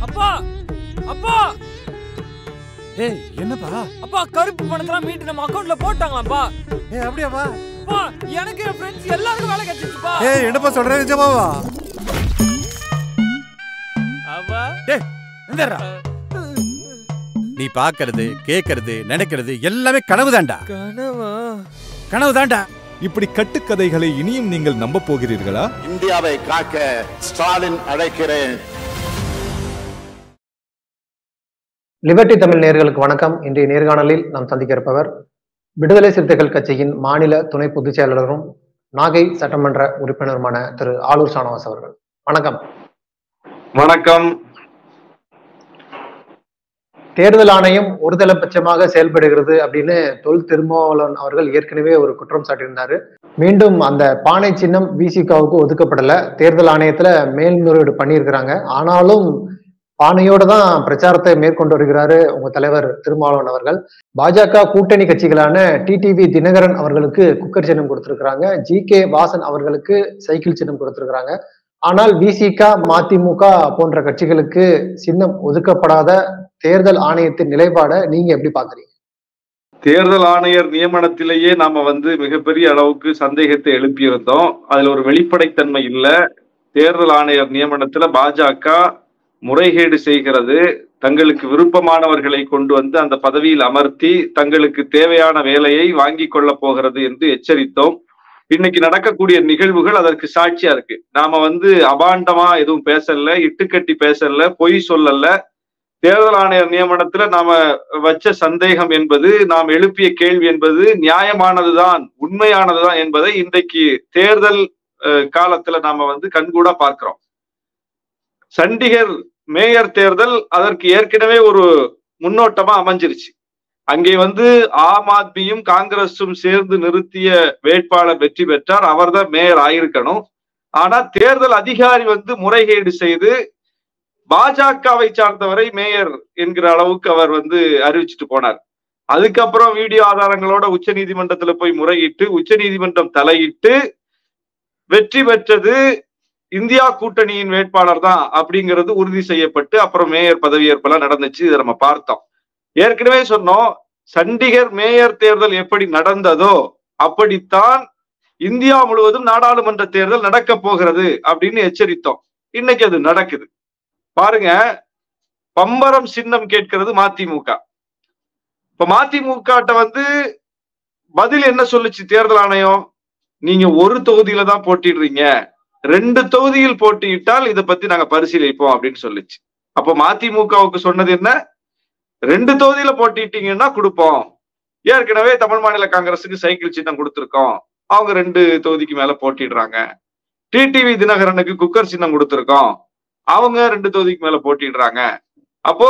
அப்பா அப்பா ஏய் என்னப்பா? அப்பா கருப்பு பணத்தெல்லாம் மீட்டு நம்ம அக்கவுண்ட்ல போட்டாங்களாப்பா. ஏய் அப்படியாப்பா? அப்பா எனக்கு என் ஃப்ரெண்ட்ஸ் எல்லாருக்கும் வேலை கிடைச்சிருச்சுப்பா. ஏய் என்னப்பா சொல்ற நிஜமாவா? அப்பா டேய் எந்தடா? நீ பாக்குறது கேக்குறது நினைக்கிறது எல்லாமே கனவுதான்டா. கனவா? கனவுதான்டா. இப்படி கட்டுக்கதைகளை இனியும் நீங்கள் நம்ப போகிறீர்களா? இந்தியாவை காக்க ஸ்டாலின் அழைக்கிறேன். லிபர்டி தமிழ் நேயர்களுக்கு வணக்கம். இன்றைய நேர்காணலில் நாம் சந்திக்க இருப்பவர் விடுதலை சிறுத்தைகள் கட்சியின் மாநில துணை பொதுச் செயலாளரும் நாகை சட்டமன்ற உறுப்பினருமான திரு ஆலூர் ஷானவாஸ் அவர்கள். வணக்கம். வணக்கம். தேர்தல் ஆணையம் ஒருதலைபட்சமாக செயல்படுகிறது அப்படின்னு தொல் திருமாவளவன் அவர்கள் ஏற்கனவே ஒரு குற்றம் சாட்டியிருந்தாரு. மீண்டும் அந்த பானை சின்னம் விசிகாவுக்கு ஒதுக்கப்படல. தேர்தல் ஆணையத்துல மேல்முறையீடு பண்ணியிருக்கிறாங்க. ஆனாலும் பானையோடு தான் பிரச்சாரத்தை மேற்கொண்டு வருகிறாரு உங்க தலைவர் திருமாவளவன் அவர்கள். பாஜக கூட்டணி கட்சிகளான டிடிவி தினகரன் அவர்களுக்கு குக்கர் சின்னம் கொடுத்திருக்கிறாங்க. ஜி.கே. வாசன் அவர்களுக்கு சைக்கிள் சின்னம் கொடுத்திருக்கிறாங்க. ஆனால் விசிக, மதிமுக போன்ற கட்சிகளுக்கு சின்னம் ஒதுக்கப்படாத தேர்தல் ஆணையத்தின் நிலைப்பாடை நீங்க எப்படி பாக்குறீங்க? தேர்தல் ஆணையர் நியமனத்திலேயே நாம மிகப்பெரிய அளவுக்கு சந்தேகத்தை எழுப்பியிருந்தோம். அதுல ஒரு வெளிப்படைத்தன்மை இல்ல. தேர்தல் ஆணையர் நியமனத்துல பாஜக முறைகேடு செய்கிறது, தங்களுக்கு விருப்பமானவர்களை கொண்டு அந்த பதவியில் அமர்த்தி தங்களுக்கு தேவையான வேலையை வாங்கி கொள்ள போகிறது என்று எச்சரித்தோம். இன்னைக்கு நடக்கக்கூடிய நிகழ்வுகள் அதற்கு சாட்சியா இருக்கு. நாம அபாண்டமா எதுவும் பேசல, இட்டுக்கட்டி பேசல, பொய் சொல்லல. தேர்தல் ஆணையர் நியமனத்துல நாம வச்ச சந்தேகம் என்பது, நாம் எழுப்பிய கேள்வி என்பது நியாயமானதுதான், உண்மையானதுதான் என்பதை இன்றைக்கு தேர்தல் காலத்துல நாம கண்கூடா பார்க்கிறோம். சண்டிகர் மேயர் தேர்தல் அதற்கு ஏற்கனவே ஒரு முன்னோட்டமா அமைஞ்சிருச்சு. அங்கே ஆம் ஆத்மியும் காங்கிரஸும் சேர்ந்து நிறுத்திய வேட்பாளர் வெற்றி பெற்றார். அவர்தான் மேயர் ஆயிருக்கணும். ஆனா தேர்தல் அதிகாரி முறைகேடு செய்து பாஜகவை சார்ந்தவரை மேயர் என்கிற அளவுக்கு அவர் அறிவிச்சுட்டு போனார். அதுக்கப்புறம் வீடியோ ஆதாரங்களோட உச்ச நீதிமன்றத்துல போய் முறையிட்டு உச்ச நீதிமன்றம் தலையிட்டு வெற்றி பெற்றது இந்தியா கூட்டணியின் வேட்பாளர் தான் அப்படிங்கிறது உறுதி செய்யப்பட்டு அப்புறம் மேயர் பதவியேற்பெல்லாம் நடந்துச்சு. இதை நம்ம பார்த்தோம். ஏற்கனவே சொன்னோம், சண்டிகர் மேயர் தேர்தல் எப்படி நடந்ததோ அப்படித்தான் இந்தியா முழுவதும் நாடாளுமன்ற தேர்தல் நடக்க போகிறது அப்படின்னு எச்சரித்தோம். இன்னைக்கு அது நடக்குது. பாருங்க, பம்பரம் சின்னம் கேட்கிறது மதிமுக. இப்ப மதிமுக பதில் என்ன சொல்லுச்சு தேர்தல் ஆணையம்? நீங்க ஒரு தொகுதியில தான் போட்டிடுறீங்க, 2 தொகுதியில் போட்டியிட்டால் இதை பத்தி நாங்க பரிசீலிப்போம் அப்படின்னு சொல்லிச்சு. அப்ப மதிமுகவுக்கு சொன்னது என்ன? 2 தொகுதியில போட்டிட்டீங்கன்னா கொடுப்போம். ஏற்கனவே தமிழ் மாநில காங்கிரஸுக்கு சைக்கிள் சின்னம் கொடுத்திருக்கோம், அவங்க 2 தொகுதிக்கு மேல போட்டிடுறாங்க. டிடிவி தினகரனுக்கு குக்கர் சின்னம் கொடுத்திருக்கோம், அவங்க 2 தொகுதிக்கு மேல போட்டிடுறாங்க. அப்போ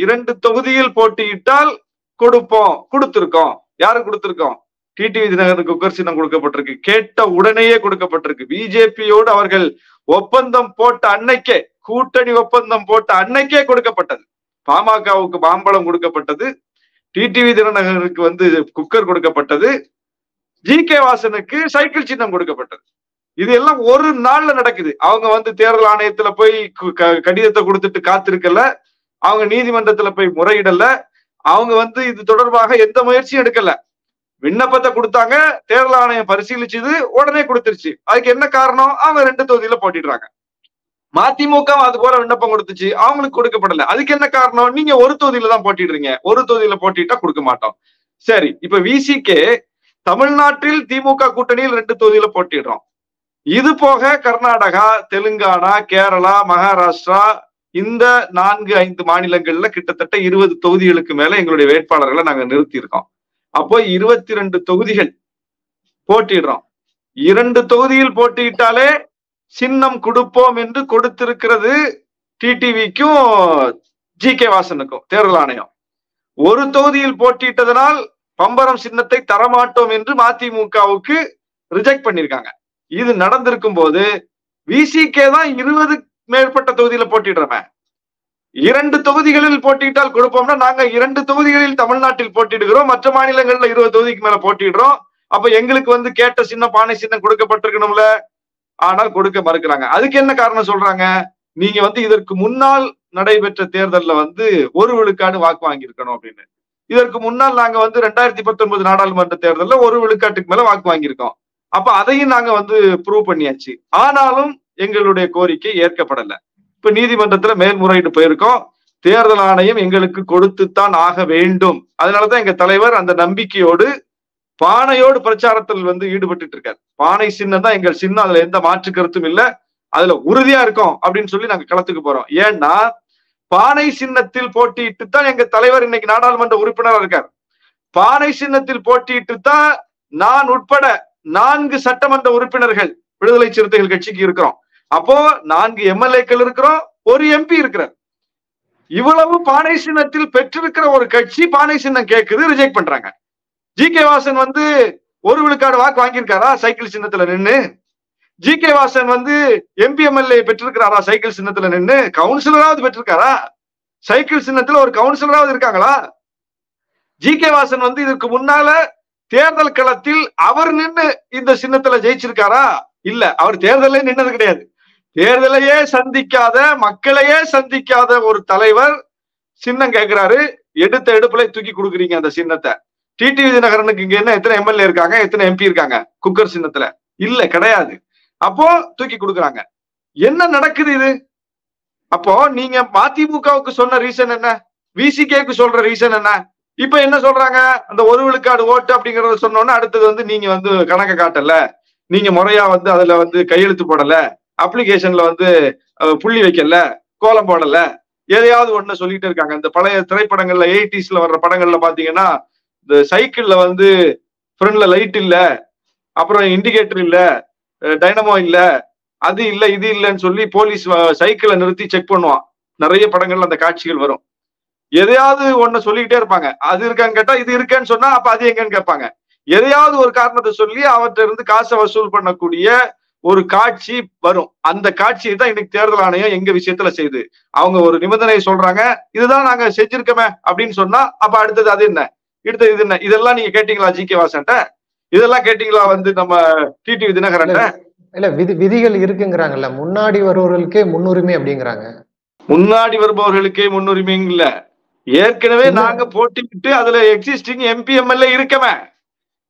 2 தொகுதியில் போட்டியிட்டால் கொடுப்போம். கொடுத்திருக்கோம். யாரு கொடுத்திருக்கோம்? டிடிவி தினகரனுக்கு குக்கர் சின்னம் கொடுக்கப்பட்டிருக்கு. கேட்ட உடனேயே கொடுக்கப்பட்டிருக்கு. பிஜேபியோடு அவர்கள் ஒப்பந்தம் போட்ட அன்னைக்கே, கூட்டணி ஒப்பந்தம் போட்ட அன்னைக்கே கொடுக்கப்பட்டது. பாமகவுக்கு மாம்பழம் கொடுக்கப்பட்டது, டிடிவி தினகரனுக்கு குக்கர் கொடுக்கப்பட்டது, ஜி.கே. வாசனுக்கு சைக்கிள் சின்னம் கொடுக்கப்பட்டது. இது எல்லாம் ஒரு நாள்ல நடக்குது. அவங்க தேர்தல் ஆணையத்துல போய் கடிதத்தை கொடுத்துட்டு காத்திருக்கல, அவங்க நீதிமன்றத்துல போய் முறையிடல, அவங்க இது தொடர்பாக எந்த முயற்சியும் எடுக்கல. விண்ணப்பத்தை கொடுத்தாங்க, தேர்தல் ஆணையம் பரிசீலிச்சது, உடனே கொடுத்துருச்சு. அதுக்கு என்ன காரணம்? அவங்க 2 தொகுதியில போட்டிடுறாங்க. மதிமுக அது போல விண்ணப்பம் கொடுத்துச்சு, அவங்களுக்கு கொடுக்கப்படல. அதுக்கு என்ன காரணம்? நீங்க ஒரு தொகுதியில தான் போட்டிடுறீங்க, ஒரு தொகுதியில போட்டிட்டா கொடுக்க மாட்டோம். சரி, இப்ப விசிகே தமிழ்நாட்டில் திமுக கூட்டணியில் 2 தொகுதியில போட்டிடுறோம். இது போக கர்நாடகா, தெலுங்கானா, கேரளா, மகாராஷ்டிரா, இந்த 4-5 மாநிலங்கள்ல கிட்டத்தட்ட 20 தொகுதிகளுக்கு மேல எங்களுடைய வேட்பாளர்களை நாங்க நிறுத்தி இருக்கோம். அப்போ 22 தொகுதிகள் போட்டிடுறோம். 2 தொகுதியில் போட்டியிட்டாலே சின்னம் கொடுப்போம் என்று கொடுத்திருக்கிறது டிடிவிக்கும் ஜி.கே. வாசனுக்கும் தேர்தல் ஆணையம். ஒரு தொகுதியில் போட்டியிட்டதனால் பம்பரம் சின்னத்தை தரமாட்டோம் என்று மதிமுகவுக்கு ரிஜெக்ட் பண்ணிருக்காங்க. இது நடந்திருக்கும் போது விசிகே தான் 20 மேற்பட்ட தொகுதியில போட்டிடுறோமே. 2 தொகுதிகளில் போட்டியிட்டால் கொடுப்போம்னா நாங்க 2 தொகுதிகளில் தமிழ்நாட்டில் போட்டிடுகிறோம், மற்ற மாநிலங்கள்ல 20 தொகுதிக்கு மேல போட்டிடுறோம். அப்ப எங்களுக்கு கேட்ட சின்னம், பானை சின்னம் கொடுக்கப்பட்டிருக்கணும்ல. ஆனால் கொடுக்க மறுக்கிறாங்க. அதுக்கு என்ன காரணம் சொல்றாங்க? நீங்க இதற்கு முன்னால் நடைபெற்ற தேர்தல்ல வந்து 1 விழுக்காடு வாக்கு வாங்கியிருக்கணும் அப்படின்னு. இதற்கு முன்னால் நாங்க வந்து 2019 நாடாளுமன்ற தேர்தல்ல 1 விழுக்காட்டுக்கு மேல வாக்கு வாங்கியிருக்கோம். அப்ப அதையும் நாங்க வந்து ப்ரூவ் பண்ணியாச்சு. ஆனாலும் எங்களுடைய கோரிக்கை ஏற்கப்படல. இப்ப நீதிமன்றத்துல மேல்முறையீடு போயிருக்கோம். தேர்தல் ஆணையம் எங்களுக்கு கொடுத்துத்தான் ஆக வேண்டும். அதனாலதான் எங்க தலைவர் அந்த நம்பிக்கையோடு பானையோடு பிரச்சாரத்தில் வந்து ஈடுபட்டு இருக்காரு. பானை சின்னம் தான் எங்கள் சின்னம், அதுல எந்த மாற்று கருத்தும் இல்ல, அதுல உறுதியா இருக்கும் அப்படின்னு சொல்லி நாங்க களத்துக்கு போறோம். ஏன்னா பானை சின்னத்தில் போட்டியிட்டு தான் எங்க தலைவர் இன்னைக்கு நாடாளுமன்ற உறுப்பினரா இருக்கார். பானை சின்னத்தில் போட்டியிட்டு தான் நான் உட்பட 4 சட்டமன்ற உறுப்பினர்கள் விடுதலை சிறுத்தைகள் கட்சிக்கு இருக்கிறோம். அப்போ 4 எம்எல்ஏக்கள் இருக்கிறோம், 1 எம்பி இருக்கிறார். இவ்வளவு பானை சின்னத்தில் பெற்றிருக்கிற ஒரு கட்சி பானை சின்னம் கேட்குது, ரிஜெக்ட் பண்றாங்க. ஜி.கே. வாசன் வந்து 1 விழுக்காடு வாக்கு வாங்கியிருக்காரா சைக்கிள் சின்னத்துல நின்று? ஜி.கே. வாசன் வந்து எம்பி எம்எல்ஏ பெற்றிருக்கிறாரா சைக்கிள் சின்னத்துல நின்று? கவுன்சிலராவது பெற்றிருக்காரா? சைக்கிள் சின்னத்துல ஒரு கவுன்சிலராவது இருக்காங்களா? ஜி.கே. வாசன் வந்து இதற்கு முன்னால தேர்தல் களத்தில் அவர் நின்று இந்த சின்னத்துல ஜெயிச்சிருக்காரா? இல்ல, அவர் தேர்தலே நின்னது கிடையாது. தேர்தலையே சந்திக்காத, மக்களையே சந்திக்காத ஒரு தலைவர் சின்னம் கேட்கிறாரு, எடுத்த எடுப்புல தூக்கி கொடுக்குறீங்க அந்த சின்னத்தை. டிடிவி தினகரனுக்கு இங்க என்ன எத்தனை எம்எல்ஏ இருக்காங்க, எத்தனை எம்பி இருக்காங்க குக்கர் சின்னத்துல? இல்ல, கிடையாது. அப்போ தூக்கி கொடுக்குறாங்க. என்ன நடக்குது இது? அப்போ நீங்க மதிமுகவுக்கு சொன்ன ரீசன் என்ன, விசிகேக்கு சொல்ற ரீசன் என்ன? இப்ப என்ன சொல்றாங்க, அந்த 1 விழுக்காடு ஓட்டு அப்படிங்கறத சொன்னோன்னா அடுத்தது வந்து நீங்க வந்து கணக்க காட்டல, நீங்க முறையா வந்து அதுல வந்து கையெழுத்து போடல, அப்ளிகேஷன்ல வந்து புள்ளி வைக்கல, கோலம் போடல, எதையாவது ஒண்ணு சொல்லிட்டு இருக்காங்க. இந்த பழைய திரைப்படங்கள்ல 80s வர்ற படங்கள்ல பாத்தீங்கன்னா இந்த சைக்கிள்ல வந்து ஃப்ரண்ட்ல லைட் இல்ல, அப்புறம் இண்டிகேட்டர் இல்ல, டைனமோ இல்ல, அது இல்ல இது இல்லைன்னு சொல்லி போலீஸ் சைக்கிளை நிறுத்தி செக் பண்ணுவான். நிறைய படங்கள்ல அந்த காட்சிகள் வரும். எதையாவது ஒண்ணு சொல்லிக்கிட்டே இருப்பாங்க. அது இருக்கான்னு கேட்டா இது இருக்கேன்னு சொன்னா அப்ப அது எங்கன்னு கேட்பாங்க. எதையாவது ஒரு காரணத்தை சொல்லி அவர்கிட்ட இருந்து காசை வசூல் பண்ணக்கூடிய ஒரு காட்சி வரும். அந்த காட்சியை தான் இன்னைக்கு தேர்தல் ஆணையம் எங்க விஷயத்துல செய்யுது. அவங்க ஒரு நிபந்தனை சொல்றாங்க, இதுதான் நாங்க செஞ்சிருக்கோமே அப்படின்னு சொன்னா அப்ப அடுத்தது அது என்ன, அடுத்தது இது என்ன, இதெல்லாம் நீங்க கேட்டீங்களா ஜி.கே. வாசன்ட்ட? இதெல்லாம் கேட்டீங்களா வந்து நம்ம டிடிவி தினகரன்ட்ட? இல்ல விதிகள் இருக்குங்கிறாங்கல்ல, முன்னாடி வருபவர்களுக்கே முன்னுரிமை அப்படிங்கிறாங்க. முன்னாடி வருபவர்களுக்கே முன்னுரிமை இல்ல, ஏற்கனவே நாங்க போட்டிக்கிட்டு அதுல எக்ஸிஸ்டிங் எம்பி எம்எல்ஏ இருக்கவே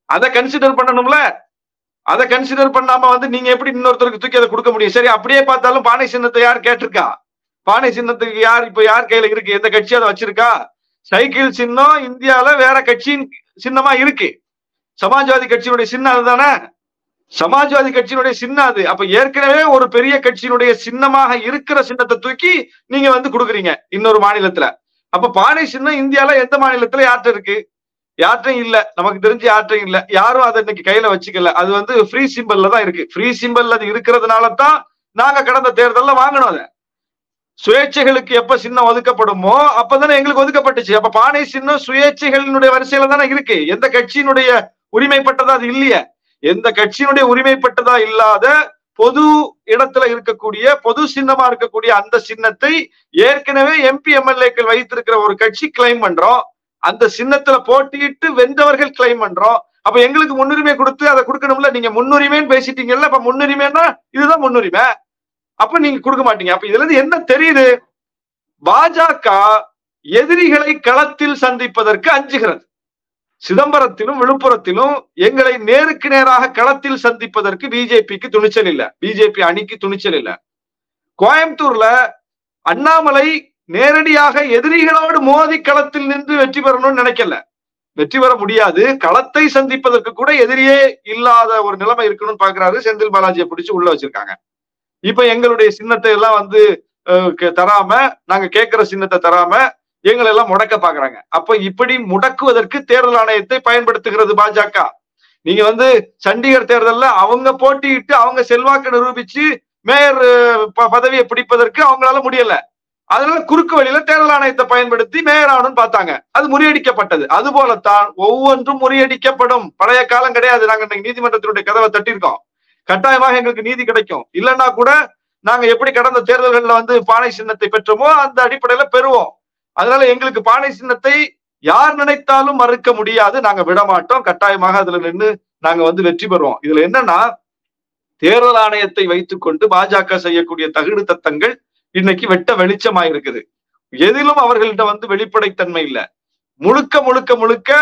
அதை கன்சிடர் பண்ணணும்ல. அதை கன்சிடர் பண்ணாம வந்து நீங்க எப்படி இன்னொருத்தருக்கு தூக்கி அதை கொடுக்க முடியும்? சரி, அப்படியே பார்த்தாலும் பானை சின்னத்தை யார் கேட்டிருக்கா? பானை சின்னத்துக்கு யார் கையில இருக்கு? எந்த கட்சி அதை வச்சிருக்கா? சைக்கிள் சின்னம் இந்தியால வேற கட்சியின் சின்னமா இருக்கு. சமாஜ்வாதி கட்சியினுடைய சின்னம் அதுதானே, சமாஜ்வாதி கட்சியினுடைய சின்னம் அது. அப்ப ஏற்கனவே ஒரு பெரிய கட்சியினுடைய சின்னமாக இருக்கிற சின்னத்தை தூக்கி நீங்க வந்து கொடுக்குறீங்க இன்னொரு மாநிலத்துல. அப்ப பானை சின்னம் இந்தியால எந்த மாநிலத்துல யார்கிட்ட இருக்கு? யார்ட்டையும் இல்ல, நமக்கு தெரிஞ்சு யார்ட்டையும் இல்ல, யாரும் அதை இன்னைக்கு கையில வச்சுக்கல. அது வந்து ஃப்ரீ சிம்பிள்ல தான் இருக்கு. ஃப்ரீ சிம்பிள் அது இருக்கிறதுனால தான் நாங்க கடந்த தேர்தல்ல வாங்கணும். அதை சுயேட்சைகளுக்கு எப்ப சின்னம் ஒதுக்கப்படுமோ அப்பதானே எங்களுக்கு ஒதுக்கப்பட்டுச்சு. அப்ப பானை சின்னம் சுயேட்சைகளினுடைய வரிசையில தானே இருக்கு. எந்த கட்சியினுடைய உரிமைப்பட்டதா அது இல்லையே. எந்த கட்சியினுடைய உரிமைப்பட்டதா இல்லாத பொது இடத்துல இருக்கக்கூடிய பொது சின்னமா இருக்கக்கூடிய அந்த சின்னத்தை ஏற்கனவே எம்பி எம்எல்ஏக்கள் வைத்திருக்கிற ஒரு கட்சி கிளைம் பண்றோம். அந்த சின்னத்துல போட்டியிட்டு வென்றவர்கள் கிளைம் பண்றோம். அப்ப எங்களுக்கு முன்னுரிமை கொடுத்து அதை கொடுக்கணும்ல. நீங்க முன்னுரிமைன்னு பேசிட்டீங்கல்ல, அப்ப முன்னுரிமைன்னா இதுதான் முன்னுரிமை. அப்ப நீங்க கொடுக்க மாட்டீங்க. அப்ப இதுல இருந்து என்ன தெரியுது? பாஜக எதிரிகளை களத்தில் சந்திப்பதற்கு அஞ்சுகிறது. சிதம்பரத்திலும் விழுப்புரத்திலும் எங்களை நேருக்கு நேராக களத்தில் சந்திப்பதற்கு பிஜேபிக்கு துணிச்சல் இல்ல, பிஜேபி அணிக்கு துணிச்சல் இல்ல. கோயம்புத்தூர்ல அண்ணாமலை நேரடியாக எதிரிகளோடு மோதி களத்தில் நின்று வெற்றி பெறணும்னு நினைக்கல, வெற்றி பெற முடியாது. களத்தை சந்திப்பதற்கு கூட எதிரியே இல்லாத ஒரு நிலைமை இருக்கணும்னு பாக்குறாரு. செந்தில் பாலாஜியை பிடிச்சு உள்ள வச்சிருக்காங்க. இப்ப எங்களுடைய சின்னத்தை எல்லாம் வந்து தராம, நாங்க கேட்கிற சின்னத்தை தராம எங்களை எல்லாம் முடக்க பாக்குறாங்க. அப்ப இப்படி முடக்குவதற்கு தேர்தல் ஆணையத்தை பயன்படுத்துகிறது பாஜக. நீங்க வந்து சண்டிகர் தேர்தல்ல அவங்க போட்டியிட்டு அவங்க செல்வாக்கு நிரூபிச்சு மேயர் பதவியை பிடிப்பதற்கு அவங்களால முடியல. அதனால குறுக்கு வழியில தேர்தல் ஆணையத்தை பயன்படுத்தி மேயர் ஆகணும்னு பார்த்தாங்க. அது முறியடிக்கப்பட்டது. அது போலத்தான் ஒவ்வொன்றும் முறியடிக்கப்படும். பழைய காலம் கிடையாது. நாங்க இன்னைக்கு நீதிமன்றத்தினுடைய கதவை தட்டியிருக்கோம். கட்டாயமாக எங்களுக்கு நீதி கிடைக்கும். இல்லைன்னா கூட நாங்க எப்படி கடந்த தேர்தல்கள்ல வந்து பானை சின்னத்தை பெற்றோமோ அந்த அடிப்படையில பெறுவோம். அதனால எங்களுக்கு பானை சின்னத்தை யார் நினைத்தாலும் மறுக்க முடியாது. நாங்க விட மாட்டோம். கட்டாயமாக அதுல நின்று நாங்க வந்து வெற்றி பெறுவோம். இதுல என்னன்னா, தேர்தல் ஆணையத்தை வைத்துக் கொண்டு பாஜக செய்யக்கூடிய தகுடு தத்தங்கள் இன்னைக்கு வெட்ட வெளிச்சமாயிருக்குது. எதிலும் அவர்கள்ட்ட வந்து வெளிப்படைத்தன்மை இல்லை. முழுக்க முழுக்க முழுக்க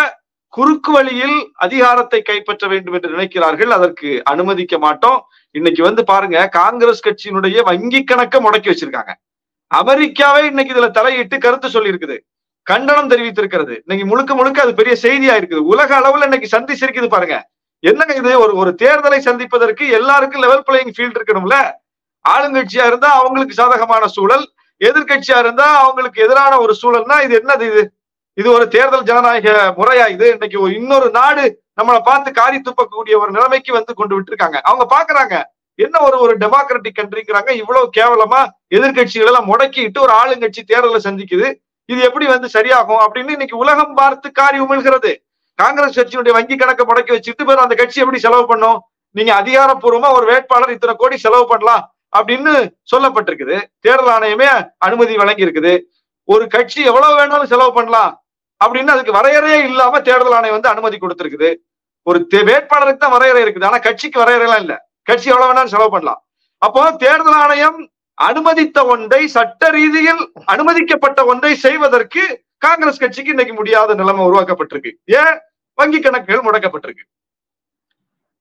குறுக்கு வழியில் அதிகாரத்தை கைப்பற்ற வேண்டும் என்று நினைக்கிறார்கள். அதற்கு அனுமதிக்க மாட்டோம். இன்னைக்கு வந்து பாருங்க, காங்கிரஸ் கட்சியினுடைய வங்கி கணக்கை முடக்கி வச்சிருக்காங்க. அமெரிக்காவே இன்னைக்கு இதுல தலையிட்டு கருத்து சொல்லி இருக்குது, கண்டனம் தெரிவித்திருக்கிறது. இன்னைக்கு முழுக்க முழுக்க அது பெரிய செய்தியா இருக்குது. உலக அளவுல இன்னைக்கு சந்திச்சிருக்குது. பாருங்க என்னங்க இது, ஒரு தேர்தலை சந்திப்பதற்கு எல்லாருக்கும் லெவல் பிளேயிங் ஃபீல்ட் இருக்கணும்ல. ஆளுங்கட்சியா இருந்தா அவங்களுக்கு சாதகமான சூழல், எதிர்கட்சியா இருந்தா அவங்களுக்கு எதிரான ஒரு சூழல்னா இது என்னது? இது ஒரு தேர்தல் ஜனநாயக முறையா? இது இன்னைக்கு இன்னொரு நாடு நம்மளை பார்த்து காரி துப்பக்கூடிய ஒரு நிலைமைக்கு வந்து கொண்டு விட்டுருக்காங்க. அவங்க பாக்குறாங்க என்ன ஒரு டெமோக்ராட்டிக் கண்ட்ரிங்கிறாங்க, இவ்வளவு கேவலமா எதிர்கட்சிகள் எல்லாம் முடக்கிட்டு ஒரு ஆளுங்கட்சி தேர்தலை சந்திக்குது, இது எப்படி வந்து சரியாகும் அப்படின்னு இன்னைக்கு உலகம் பார்த்து காரி உமிழ்கிறது. காங்கிரஸ் கட்சியினுடைய வங்கி கணக்கை முடக்கி வச்சுட்டு பேர் அந்த கட்சி எப்படி செலவு பண்ணும்? நீங்க அதிகாரப்பூர்வமா ஒரு வேட்பாளர் இத்தனை கோடி செலவு பண்ணலாம் அப்படின்னு சொல்லப்பட்டிருக்குது. தேர்தல் ஆணையமே அனுமதி வழங்கி இருக்குது. ஒரு கட்சி எவ்வளவு வேணாலும் செலவு பண்ணலாம் அப்படின்னு அதுக்கு வரையறையே இல்லாம தேர்தல் ஆணையம் வந்து அனுமதி கொடுத்திருக்குது. ஒரு வேட்பாளருக்கு தான் வரையறை இருக்குது, ஆனா கட்சிக்கு வரையறைலாம் இல்ல. கட்சி எவ்வளவு வேணாலும் செலவு பண்ணலாம். அப்போ தேர்தல் ஆணையம் அனுமதித்த ஒன்றை, சட்ட ரீதியில் அனுமதிக்கப்பட்ட ஒன்றை செய்வதற்கு காங்கிரஸ் கட்சிக்கு இன்னைக்கு முடியாத நிலைமை உருவாக்கப்பட்டிருக்கு. ஏன்? வங்கி கணக்குகள் முடக்கப்பட்டிருக்கு.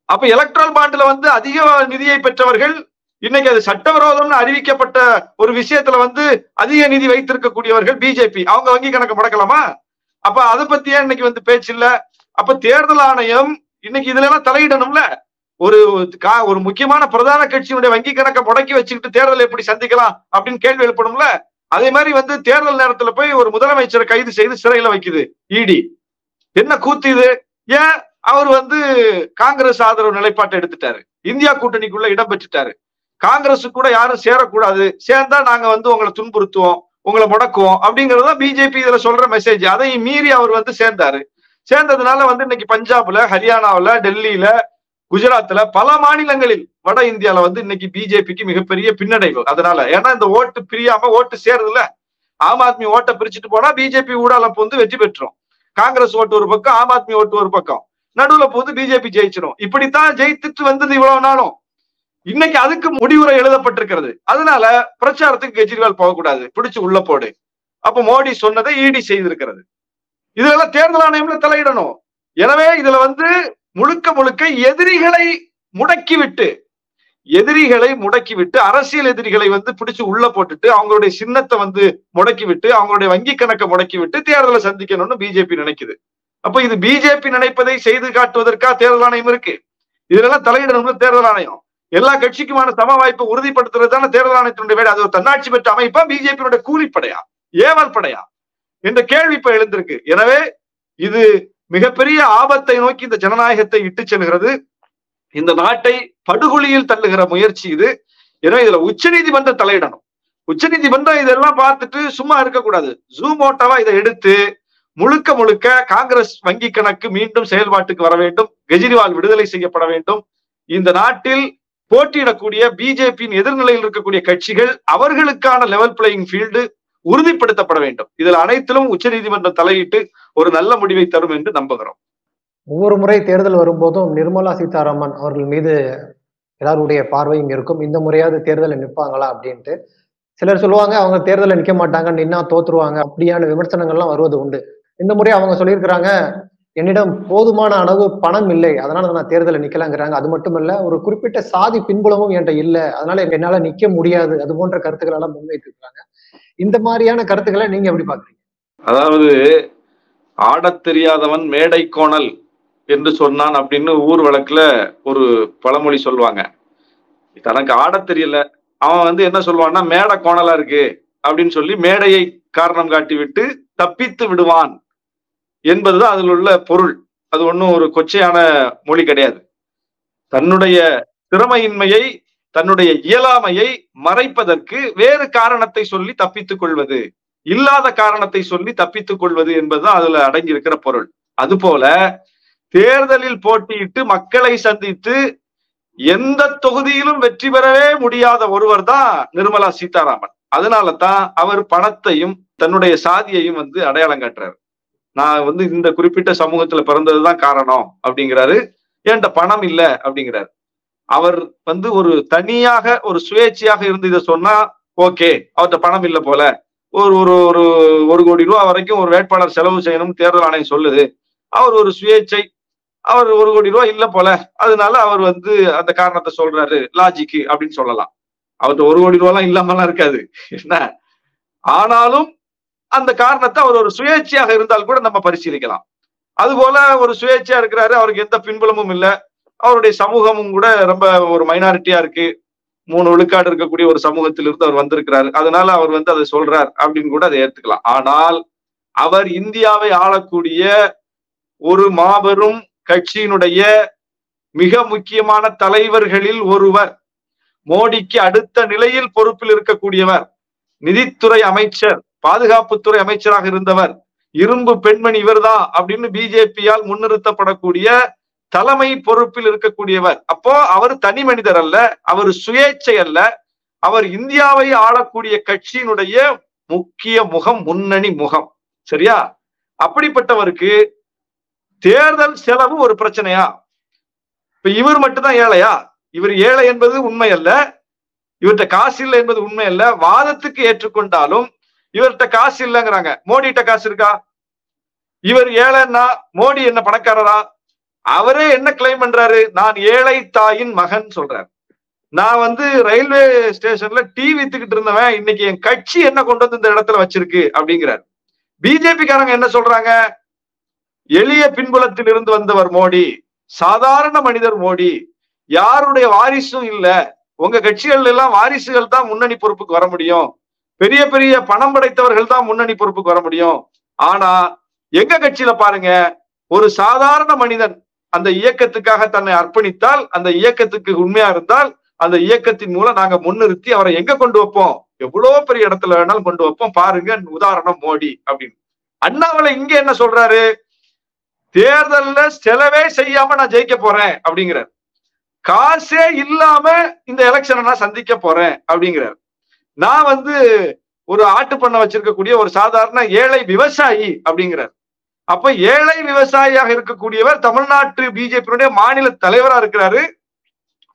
அப்ப எலக்ட்ரல் பாண்ட்ல வந்து அதிக நிதியை பெற்றவர்கள் இன்னைக்கு அது சட்டவிரோதம்னு அறிவிக்கப்பட்ட ஒரு விஷயத்துல வந்து அதிக நிதி வைத்திருக்கக்கூடியவர்கள் பிஜேபி, அவங்க வங்கி கணக்கு முடக்கலாமா? அப்ப அதை பத்தியே இன்னைக்கு வந்து பேச்சு இல்ல. அப்ப தேர்தல் ஆணையம் இன்னைக்கு இதுல எல்லாம் தலையிடணும்ல. ஒரு முக்கியமான பிரதான கட்சியினுடைய வங்கி கணக்கை முடக்கி வச்சுக்கிட்டு தேர்தல் எப்படி சந்திக்கலாம் அப்படின்னு கேள்வி எழுப்பணும்ல. அதே மாதிரி வந்து தேர்தல் நேரத்துல போய் ஒரு முதலமைச்சரை கைது செய்து சிறையில வைக்குது இடி. என்ன கூத்து இது? ஏன்? அவர் வந்து காங்கிரஸ் ஆதரவு நிலைப்பாட்டை எடுத்துட்டாரு, இந்தியா கூட்டணிக்குள்ள இடம் பெற்றுட்டாரு. காங்கிரஸ் கூட யாரும் சேரக்கூடாது, சேர்ந்தா நாங்க வந்து உங்களை துன்புறுத்துவோம், உங்களை முடக்குவோம் அப்படிங்கறத பிஜேபி இதுல சொல்ற மெசேஜ். அதை மீறி அவர் வந்து சேர்ந்தாரு. சேர்ந்ததுனால வந்து இன்னைக்கு பஞ்சாப்ல, ஹரியானாவில, டெல்லியில, குஜராத்ல, பல மாநிலங்களில் வட இந்தியால வந்து இன்னைக்கு பிஜேபிக்கு மிகப்பெரிய பின்னடைவு. அதனால ஏன்னா இந்த ஓட்டு பிரியாம ஓட்டு சேருதுல. ஆம் ஆத்மி ஓட்டை பிரிச்சுட்டு போனா பிஜேபி ஊடால வந்து வெற்றி பெற்றோம். காங்கிரஸ் ஓட்டு ஒரு பக்கம், ஆம் ஆத்மி ஓட்டு ஒரு பக்கம், நடுவுல போது பிஜேபி ஜெயிச்சிடும். இப்படித்தான் ஜெயித்துட்டு வந்தது இவ்வளவு நாளும். இன்னைக்கு அதுக்கு முடிவுரை எழுதப்பட்டிருக்கிறது. அதனால பிரச்சாரத்துக்கு கெஜ்ரிவால் போகக்கூடாது, பிடிச்சு உள்ள போடு. அப்ப மோடி சொன்னதை இடி செய்திருக்கிறது. இதெல்லாம் தேர்தல் ஆணையம்ல தலையிடணும். எனவே இதுல வந்து முழுக்க முழுக்க எதிரிகளை முடக்கிவிட்டு அரசியல் எதிரிகளை வந்து பிடிச்சு உள்ள போட்டுட்டு அவங்களுடைய சின்னத்தை வந்து முடக்கிவிட்டு அவங்களுடைய வங்கி கணக்கை முடக்கிவிட்டு தேர்தலை சந்திக்கணும்னு பிஜேபி நினைக்குது. அப்ப இது பிஜேபி நினைப்பதை செய்து காட்டுவதற்கா தேர்தல் ஆணையம் இருக்கு? இதெல்லாம் தலையிடணும்னு தேர்தல் ஆணையம். எல்லா கட்சிக்குமான சம வாய்ப்பை உறுதிப்படுத்துறது தானே தேர்தல் ஆணையத்தினுடைய வேலை. அது ஒரு தன்னாட்சி பெற்ற அமைப்பா, பிஜேபியினுடைய கூலிப்படையா, ஏவல் படையா என்ற கேள்வி இப்ப எழுந்திருக்கு. எனவே இது மிகப்பெரிய ஆபத்தை நோக்கி இந்த ஜனநாயகத்தை இட்டு செல்கிறது. இந்த நாட்டை படுகொலியில் தள்ளுகிற முயற்சி இது. எனவே இதுல உச்ச நீதிமன்றம் தலையிடணும். உச்ச நீதிமன்றம் இதெல்லாம் பார்த்துட்டு சும்மா இருக்கக்கூடாது. ஜூமோட்டோவா இதை எடுத்து முழுக்க முழுக்க காங்கிரஸ் வங்கி கணக்கு மீண்டும் செயல்பாட்டுக்கு வர வேண்டும், கெஜ்ரிவால் விடுதலை செய்யப்பட வேண்டும். இந்த நாட்டில் போட்டியிடக்கூடிய பிஜேபியின் எதிர்நிலையில் இருக்கக்கூடிய கட்சிகள் அவர்களுக்கான லெவல் பிளேயிங் ஃபீல்டு உறுதிப்படுத்தப்பட வேண்டும். இதில் அனைத்திலும் உச்ச நீதிமன்றம் தலையிட்டு ஒரு நல்ல முடிவை தரும் என்று நம்புகிறோம். ஒவ்வொரு முறை தேர்தல் வரும்போதும் நிர்மலா சீதாராமன் அவர்கள் மீது எல்லாருடைய பார்வையும் இருக்கும். இந்த முறையாவது தேர்தலை நிற்பாங்களா அப்படின்ட்டு சிலர் சொல்லுவாங்க, அவங்க தேர்தலை நிற்க மாட்டாங்க, நின்னா தோத்துருவாங்க, அப்படியான விமர்சனங்கள்லாம் வருவது உண்டு. இந்த முறை அவங்க சொல்லியிருக்கிறாங்க, என்னிடம் போதுமான அளவு பணம் இல்லை, அதனால நான் தேர்தலை நிக்கலாங்கிறாங்க. அது மட்டும் இல்ல, ஒரு குறிப்பிட்ட சாதி பின்புலமும் என்கிட்ட இல்லை, அதனால என்னால நிக்க முடியாது, அது போன்ற கருத்துக்கள் எல்லாம் முன்வைத்திருக்கிறாங்க. இந்த மாதிரியான கருத்துக்களை நீங்க எப்படி பாக்குறீங்க? அதாவது ஆடத் தெரியாதவன் மேடை கோணல் என்று சொன்னான் அப்படின்னு ஊர் வழக்குல ஒரு பழமொழி சொல்லுவாங்க. தனக்கு ஆடத் தெரியல, அவன் வந்து என்ன சொல்லுவான்னா மேடை கோணலா இருக்கு அப்படின்னு சொல்லி மேடையை காரணம் காட்டி விட்டு தப்பித்து விடுவான் என்பதுதான் அதில் உள்ள பொருள். அது ஒன்றும் ஒரு கொச்சையான மொழி கிடையாது. தன்னுடைய திறமையின்மையை, தன்னுடைய இயலாமையை மறைப்பதற்கு வேறு காரணத்தை சொல்லி தப்பித்துக் கொள்வது, இல்லாத காரணத்தை சொல்லி தப்பித்துக் கொள்வது என்பதுதான் அதுல அடங்கி இருக்கிற பொருள். அதுபோல தேர்தலில் போட்டியிட்டு மக்களை சந்தித்து எந்த தொகுதியிலும் வெற்றி பெறவே முடியாத ஒருவர் தான் நிர்மலா சீதாராமன். அதனால தான் அவர் பணத்தையும் தன்னுடைய சாதியையும் வந்து அடையாளம் காட்டுறாரு. நான் வந்து இந்த குறிப்பிட்ட சமூகத்துல பிறந்ததுதான் காரணம் அப்படிங்கிறாரு. ஏன்ட்ட பணம் இல்ல அப்படிங்கிறாரு. அவர் வந்து ஒரு தனியாக ஒரு சுயேட்சையாக இருந்து இதை சொன்னா ஓகே, அவர்கிட்ட பணம் இல்லை போல ஒரு ஒரு ஒரு 1 கோடி ரூபாய் வரைக்கும் ஒரு வேட்பாளர் செலவு செய்யணும்னு தேர்தல் ஆணையம் சொல்லுது. அவர் ஒரு சுயேச்சை, அவர் 1 கோடி ரூபாய் இல்ல போல, அதனால அவர் வந்து அந்த காரணத்தை சொல்றாரு, லாஜிக்கு அப்படின்னு சொல்லலாம். அவர்கிட்ட 1 கோடி ரூபாய்லாம் இல்லாமலாம் இருக்காது என்ன. ஆனாலும் அந்த காரணத்தை அவர் ஒரு சுயேட்சையாக இருந்தால் கூட நம்ம பரிசீலிக்கலாம். அதுபோல ஒரு சுயேட்சையா இருக்கிறாரு, அவருக்கு எந்த பின்புலமும் இல்லை, அவருடைய சமூகமும் கூட ரொம்ப ஒரு மைனாரிட்டியா இருக்கு, 3 விழுக்காடு இருக்கக்கூடிய ஒரு சமூகத்திலிருந்து அவர் வந்திருக்கிறாரு, அதனால அவர் வந்து அதை சொல்றார் அப்படின்னு கூட அதை ஏற்றுக்கலாம். ஆனால் அவர் இந்தியாவை ஆளக்கூடிய ஒரு மாபெரும் கட்சியினுடைய மிக முக்கியமான தலைவர்களில் ஒருவர், மோடிக்கு அடுத்த நிலையில் பொறுப்பில் இருக்கக்கூடியவர், நிதித்துறை அமைச்சர், பாதுகாப்புத்துறை அமைச்சராக இருந்தவர், இரும்பு பெண்மணி இவர்தான் அப்படின்னு பிஜேபியால் முன்னிறுத்தப்படக்கூடிய தலைமை பொறுப்பில் இருக்கக்கூடியவர். அப்போ அவர் தனி மனிதர் அல்ல, அவர் சுயேட்சை அல்ல, அவர் இந்தியாவை ஆளக்கூடிய கட்சியினுடைய முக்கிய முகம், முன்னணி முகம். சரியா? அப்படிப்பட்டவருக்கு தேர்தல் செலவு ஒரு பிரச்சனையா? இப்ப இவர் மட்டும்தான் ஏழையா? இவர் ஏழை என்பது உண்மை அல்ல, இவர்கிட்ட காசு இல்லை என்பது உண்மை அல்ல. வாதத்துக்கு ஏற்றுக்கொண்டாலும் இவர்கிட்ட காசு இல்லைங்கிறாங்க. மோடிட்ட காசு இருக்கா? இவர் ஏழைன்னா மோடி என்ன பணக்காரரா? அவரே என்ன கிளைம் பண்றாரு? நான் ஏழை தாயின் மகன் சொல்றாரு. நான் வந்து ரயில்வே ஸ்டேஷன்ல டீ வித்துக்கிட்டு இருந்தவன், இன்னைக்கு என் கட்சி என்ன கொண்டு வந்து இந்த இடத்துல வச்சிருக்கு அப்படிங்கிறார். பிஜேபி காரங்க என்ன சொல்றாங்க? எளிய பின்புலத்தில் இருந்து வந்தவர் மோடி, சாதாரண மனிதர் மோடி, யாருடைய வாரிசும் இல்ல, உங்க கட்சிகள் எல்லாம் வாரிசுகள் தான் முன்னணி பொறுப்புக்கு வர முடியும், பெரிய பெரிய பணம் படைத்தவர்கள் தான் முன்னணி பொறுப்புக்கு வர முடியும். ஆனா எங்க கட்சியில பாருங்க, ஒரு சாதாரண மனிதன் அந்த இயக்கத்துக்காக தன்னை அர்ப்பணித்தால், அந்த இயக்கத்துக்கு உண்மையா இருந்தால், அந்த இயக்கத்தின் மூலம் நாங்க முன்னிறுத்தி அவரை எங்க கொண்டு வைப்போம், எவ்வளவு பெரிய இடத்துல வேணாலும் கொண்டு வைப்போம், பாருங்க உதாரணம் மோடி அப்படின்னு. அண்ணாமலை இங்க என்ன சொல்றாரு? தேர்தல்ல செலவே செய்யாம நான் ஜெயிக்க போறேன் அப்படிங்கிறார். காசே இல்லாம இந்த எலெக்ஷனை நான் சந்திக்க போறேன் அப்படிங்கிறார். நான் வந்து ஒரு ஆட்டு பண்ண வச்சிருக்கக்கூடிய ஒரு சாதாரண ஏழை விவசாயி அப்படிங்கிறார். அப்ப ஏழை விவசாயியாக இருக்கக்கூடியவர் தமிழ்நாட்டு பிஜேபியுடைய மாநில தலைவரா இருக்கிறாரு,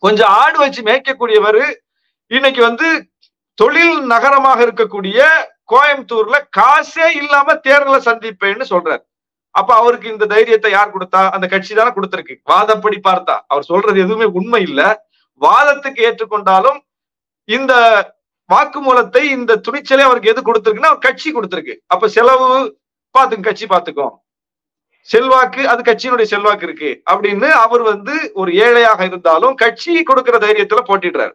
கொஞ்சம் ஆடு வச்சு மேய்க்கக்கூடியவர், இன்னைக்கு வந்து தொழில் நகரமாக இருக்கக்கூடிய கோயம்புத்தூர்ல காசே இல்லாம தேர்தலை சந்திப்பேன்னு சொல்றாரு. அப்ப அவருக்கு இந்த தைரியத்தை யார் கொடுத்தா? அந்த கட்சி தானே கொடுத்திருக்கு. வாதப்படி பார்த்தா அவர் சொல்றது எதுவுமே உண்மை இல்ல. வாதத்துக்கு ஏற்றுக்கொண்டாலும் இந்த வாக்குமூலத்தை, இந்த துணிச்சலை அவருக்கு எது கொடுத்திருக்குன்னா கட்சி கொடுத்திருக்கு. அப்ப செலவு பாத்துக்கும், கட்சி பாத்துக்கும், செல்வாக்கு அது கட்சியினுடைய செல்வாக்கு இருக்கு அப்படின்னு அவர் வந்து ஒரு ஏழையாக இருந்தாலும் கட்சி கொடுக்கிற தைரியத்துல போட்டிடுறாரு.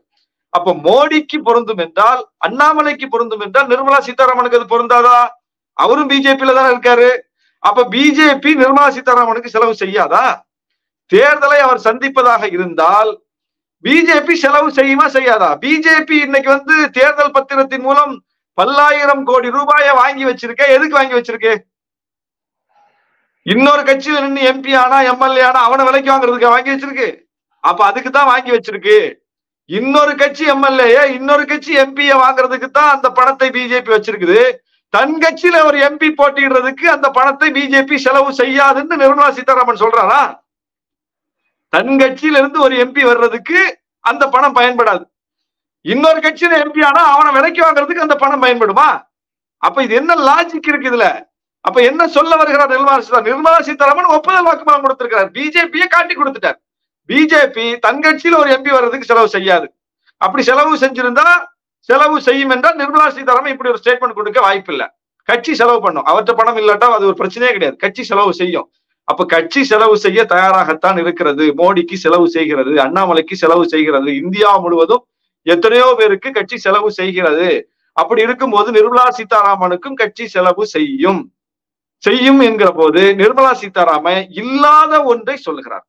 அப்ப மோடிக்கு பொருந்தும் என்றால், அண்ணாமலைக்கு பொருந்தும் என்றால், நிர்மலா சீதாராமனுக்கு அது பொருந்தாதா? அவரும் பிஜேபியில தானே இருக்காரு. அப்ப பிஜேபி நிர்மலா சீதாராமனுக்கு செலவு செய்யாதா? தேர்தலை அவர் சந்திப்பதாக இருந்தால் பிஜேபி செலவு செய்யுமா செய்யாதா? பிஜேபி இன்னைக்கு வந்து தேர்தல் பத்திரத்தின் மூலம் பல்லாயிரம் கோடி ரூபாயை வாங்கி வச்சிருக்க. எதுக்கு வாங்கி வச்சிருக்கு? இன்னொரு கட்சியில நின்று எம்பி ஆனா எம்எல்ஏ ஆனா அவனை விலைக்கு வாங்குறதுக்கு வாங்கி வச்சிருக்கு. அப்ப அதுக்கு தான் வாங்கி வச்சிருக்கு. இன்னொரு கட்சி எம்எல்ஏ, இன்னொரு கட்சி எம்பியை வாங்குறதுக்கு தான் அந்த பணத்தை பிஜேபி வச்சிருக்குது. தன் கட்சியில ஒரு எம்பி போட்டிடுறதுக்கு அந்த பணத்தை பிஜேபி செலவு செய்யாதுன்னு நிர்மலா சீதாராமன் சொல்றாரா? தன் கட்சியில இருந்து ஒரு எம்பி வர்றதுக்கு அந்த பணம் பயன்படாது. இன்னொரு கட்சியில எம்பி ஆனா அவனை விலைக்கு வாங்குறதுக்கு அந்த பணம் பயன்படுமா? அப்ப இது என்ன லாஜிக் இருக்கு இதுல? அப்ப என்ன சொல்ல வருகிறார் நிர்மலா சீதாராமன்? ஒப்புதல் வாக்குமூலம் கொடுத்திருக்கிறார், பிஜேபியை காட்டி கொடுத்துட்டார். பிஜேபி தன் கட்சியில ஒரு எம்பி வர்றதுக்கு செலவு செய்யாது. அப்படி செலவு செஞ்சிருந்தா, செலவு செய்யும் என்றால் நிர்மலா சீதாராமன் இப்படி ஒரு ஸ்டேட்மெண்ட் கொடுக்க வாய்ப்பு இல்லை. கட்சி செலவு பண்ணும், அவற்ற பணம் இல்லாட்டா அது ஒரு பிரச்சனையே கிடையாது. கட்சி செலவு செய்யும். அப்ப கட்சி செலவு செய்ய தயாராகத்தான் இருக்கிறது. மோடிக்கு செலவு செய்கிறது, அண்ணாமலைக்கு செலவு செய்கிறது, இந்தியா முழுவதும் எத்தனையோ பேருக்கு கட்சி செலவு செய்கிறது. அப்படி இருக்கும்போது நிர்மலா சீதாராமனுக்கும் கட்சி செலவு செய்யும் என்கிற போது நிர்மலா சீதாராமன் இல்லாத ஒன்றை சொல்லுகிறார்.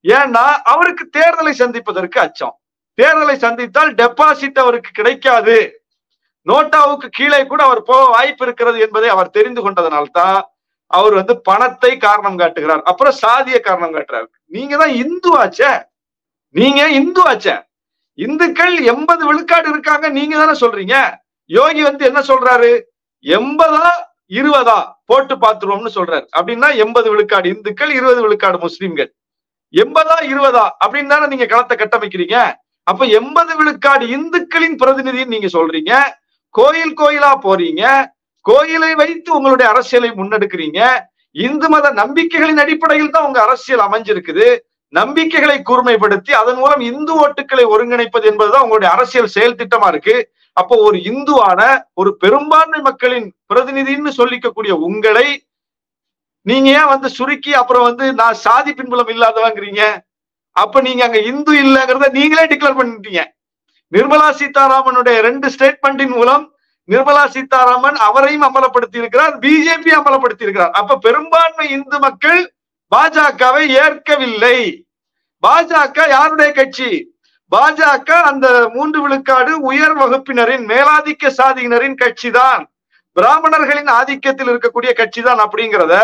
ஏன்னா அவருக்கு தேர்தலை சந்திப்பதற்கு அச்சம். தேர்தலை சந்தித்தால் டெபாசிட் அவருக்கு கிடைக்காது, நோட்டாவுக்கு கீழே கூட அவர் போக வாய்ப்பு இருக்கிறது என்பதை அவர் தெரிந்து கொண்டதனால்தான் அவர் வந்து பணத்தை காரணம் காட்டுகிறார். அப்புறம் சாதிய காரணம் காட்டுறாரு. நீங்க தான் இந்து ஆச்சே, நீங்க இந்து ஆச்சே, இந்துக்கள் 80 விழுக்காடு இருக்காங்க நீங்க தானே சொல்றீங்க. யோகி வந்து என்ன சொல்றாரு? 80 20 போட்டு பார்த்துருவோம்னு சொல்றாரு. அப்படின்னா 80 விழுக்காடு இந்துக்கள், 20 விழுக்காடு முஸ்லிம்கள். 80 20 அப்படின்னு தானே நீங்க களத்தை கட்டமைக்கிறீங்க. அப்ப 80 விழுக்காடு இந்துக்களின் பிரதிநிதின்னு நீங்க சொல்றீங்க, கோயில் கோயிலா போறீங்க, கோயிலை வைத்து உங்களுடைய அரசியலை முன்னெடுக்கிறீங்க. இந்து மத நம்பிக்கைகளின் அடிப்படையில் தான் உங்க அரசியல் அமைஞ்சிருக்குது. நம்பிக்கைகளை கூர்மைப்படுத்தி அதன் மூலம் இந்து ஓட்டுக்களை ஒருங்கிணைப்பது என்பதுதான் உங்களுடைய அரசியல் செயல் திட்டமா இருக்கு. அப்போ ஒரு இந்துவான ஒரு பெரும்பான்மை மக்களின் பிரதிநிதின்னு சொல்லிக்கக்கூடிய உங்களை நீங்க ஏன் வந்து சுருக்கி அப்புறம் வந்து நான் சாதி பின்புலம் இல்லாதவங்கிறீங்க? அப்ப நீங்க அங்க இந்து இல்லைங்கிறத நீங்களே டிக்ளேர் பண்ணிட்டீங்க. நிர்மலா சீதாராமனுடைய 2 ஸ்டேட்மெண்டின் மூலம் நிர்மலா சீதாராமன் அவரையும் அமலப்படுத்தி இருக்கிறார், பிஜேபி அமலப்படுத்தி இருக்கிறார். அப்ப பெரும்பான்மை இந்து மக்கள் பாஜகவை ஏற்கவில்லை. பாஜக யாருடைய கட்சி? பாஜக அந்த 3 விழுக்காடு உயர் வகுப்பினரின் மேலாதிக்க சாதியினரின் கட்சி தான், பிராமணர்களின் ஆதிக்கத்தில் இருக்கக்கூடிய கட்சி தான் அப்படிங்கிறத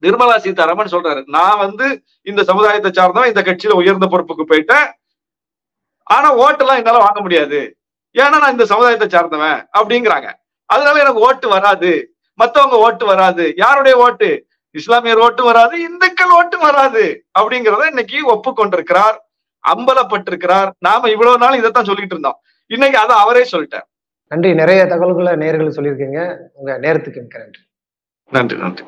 நிர்மலா சீதாராமன் சொல்றாரு. நான் வந்து இந்த சமுதாயத்தை சார்ந்தவன், இந்த கட்சியில உயர்ந்த பொறுப்புக்கு போயிட்டேன், ஆனா ஓட்டெல்லாம் என்னால வாங்க முடியாது, ஏன்னா நான் இந்த சமுதாயத்தை சார்ந்தவன் அப்படிங்கிறாங்க. அதனால எனக்கு ஓட்டு வராது, மத்தவங்க ஓட்டு வராது. யாருடைய ஓட்டு? இஸ்லாமியர் ஓட்டு வராது, இந்துக்கள் ஓட்டு வராது அப்படிங்கிறத இன்னைக்கு ஒப்புக்கொண்டிருக்கிறார், அம்பலப்பட்டிருக்கிறார். நாம இவ்வளவு நாள் இதைத்தான் சொல்லிட்டு இருந்தோம், இன்னைக்கு அதை அவரே சொல்லிட்டார். நன்றி. நிறைய தகவல்களை நேயர்களுக்கு சொல்லியிருக்கீங்க. உங்க நேரத்துக்கு மிக்க நன்றி. நன்றி.